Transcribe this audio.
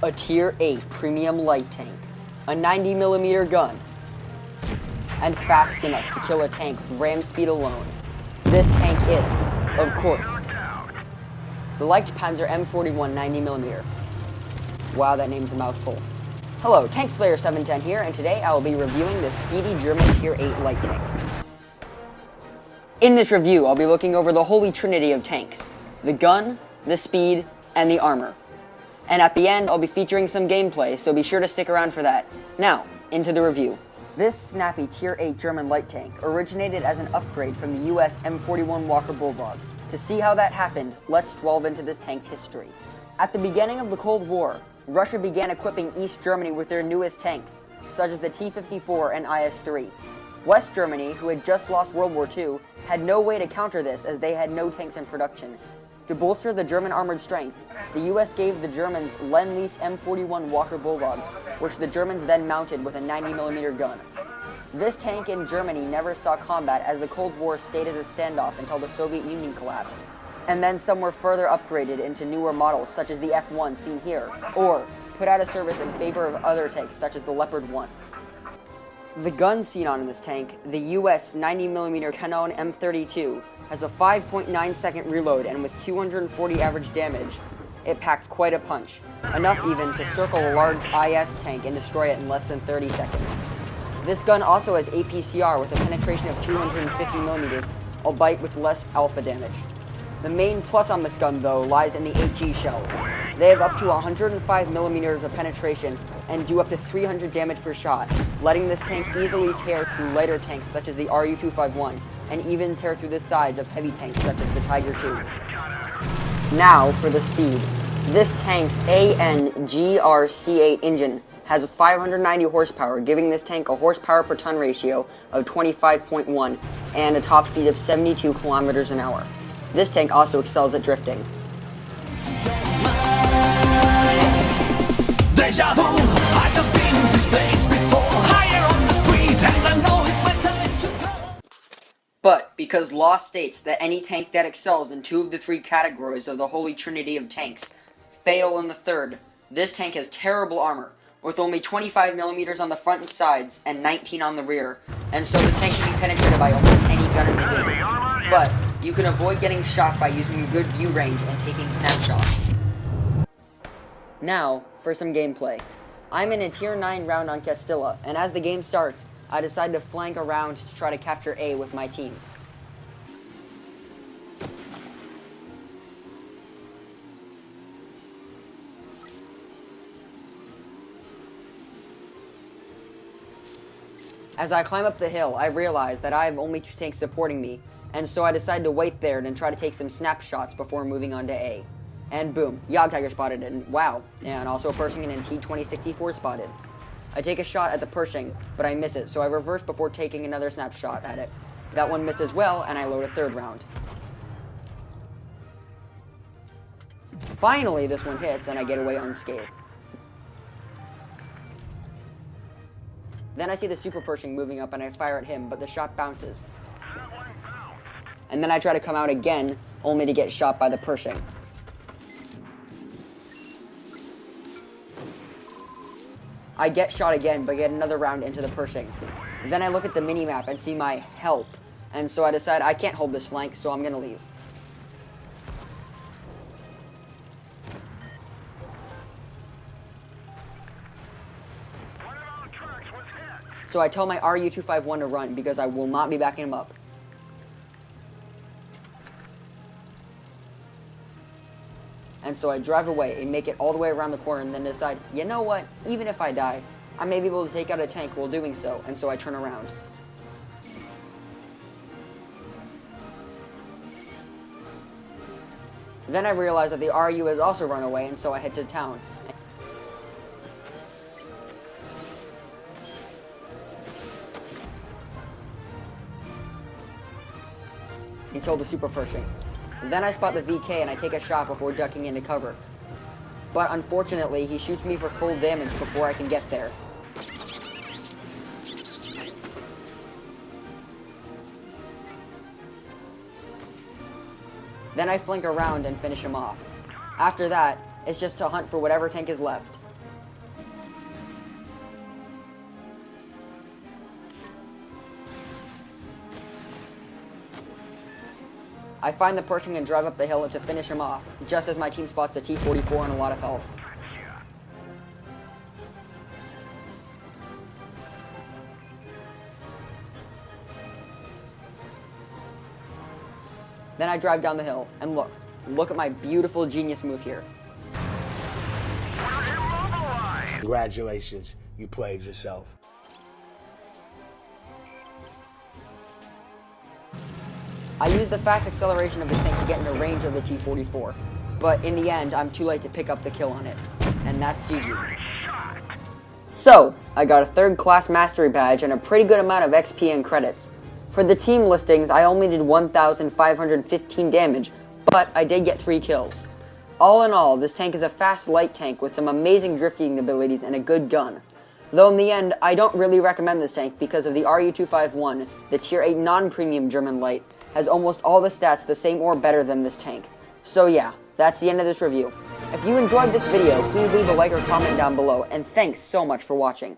A Tier 8 premium light tank, a 90mm gun, and fast enough to kill a tank with ram speed alone. This tank is, of course, the LekPz M41 90mm. Wow, that name's a mouthful. Hello, Tank Slayer 710 here, and today I will be reviewing this speedy German Tier 8 light tank. In this review, I'll be looking over the holy trinity of tanks: the gun, the speed, and the armor. And at the end, I'll be featuring some gameplay, so be sure to stick around for that. Now, into the review. This snappy Tier 8 German light tank originated as an upgrade from the US M41 Walker Bulldog. To see how that happened, let's delve into this tank's history. At the beginning of the Cold War, Russia began equipping East Germany with their newest tanks, such as the T-54 and IS-3. West Germany, who had just lost World War II, had no way to counter this as they had no tanks in production. To bolster the German armored strength, the US gave the Germans Lend-Lease M41 Walker Bulldogs, which the Germans then mounted with a 90mm gun. This tank in Germany never saw combat as the Cold War stayed as a standoff until the Soviet Union collapsed, and then some were further upgraded into newer models such as the F1 seen here, or put out of service in favor of other tanks such as the Leopard 1. The gun seen on this tank, the US 90mm Canon M32, has a 5.9 second reload, and with 240 average damage, it packs quite a punch, enough even to circle a large IS tank and destroy it in less than 30 seconds. This gun also has APCR with a penetration of 250mm, albeit with less alpha damage. The main plus on this gun, though, lies in the HE shells. They have up to 105mm of penetration and do up to 300 damage per shot, letting this tank easily tear through lighter tanks such as the RU-251, and even tear through the sides of heavy tanks such as the Tiger II. Now for the speed. This tank's AN-GRC8 engine has 590 horsepower, giving this tank a horsepower per ton ratio of 25.1 and a top speed of 72 kilometers an hour. This tank also excels at drifting. Deja vu, I've just been in this place before, higher on the street, and I know it's my time to go. But because law states that any tank that excels in 2 of the 3 categories of the holy trinity of tanks fail in the 3rd, this tank has terrible armor, with only 25mm on the front and sides and 19 on the rear, and so this tank can be penetrated by almost any gun in the game. But you can avoid getting shot by using a good view range and taking snapshots. Now, for some gameplay. I'm in a Tier 9 round on Castilla, and as the game starts, I decide to flank around to try to capture A with my team. As I climb up the hill, I realize that I have only 2 tanks supporting me, and so I decide to wait there and try to take some snapshots before moving on to A. And boom, Jagdtiger spotted, and wow, and also a Pershing and a T-2064 spotted. I take a shot at the Pershing, but I miss it, so I reverse before taking another snapshot at it. That one missed as well, and I load a 3rd round. Finally, this one hits, and I get away unscathed. Then I see the Super Pershing moving up, and I fire at him, but the shot bounces. And then I try to come out again, only to get shot by the Pershing. I get shot again, but get another round into the Pershing. Then I look at the minimap and see my help, and so I decide I can't hold this flank, so I'm gonna leave. So I tell my RU-251 to run because I will not be backing him up. And so I drive away and make it all the way around the corner and then decide, you know what, even if I die, I may be able to take out a tank while doing so, and so I turn around. Then I realize that the RU has also run away, and so I head to town. And kill the Super Pershing. Then I spot the VK and I take a shot before ducking into cover. But unfortunately, he shoots me for full damage before I can get there. Then I flank around and finish him off. After that, it's just to hunt for whatever tank is left. I find the Pershing and drive up the hill to finish him off, just as my team spots a T-44 and a lot of health. Then I drive down the hill, and look at my beautiful genius move here. Congratulations, you played yourself. I used the fast acceleration of this tank to get into range of the T-44, but in the end, I'm too late to pick up the kill on it, and that's GG. So, I got a 3rd class mastery badge and a pretty good amount of XP and credits. For the team listings, I only did 1,515 damage, but I did get 3 kills. All in all, this tank is a fast light tank with some amazing drifting abilities and a good gun. Though in the end, I don't really recommend this tank because of the RU-251, the tier 8 non-premium German light, has almost all the stats the same or better than this tank. So yeah, that's the end of this review. If you enjoyed this video, please leave a like or comment down below, and thanks so much for watching.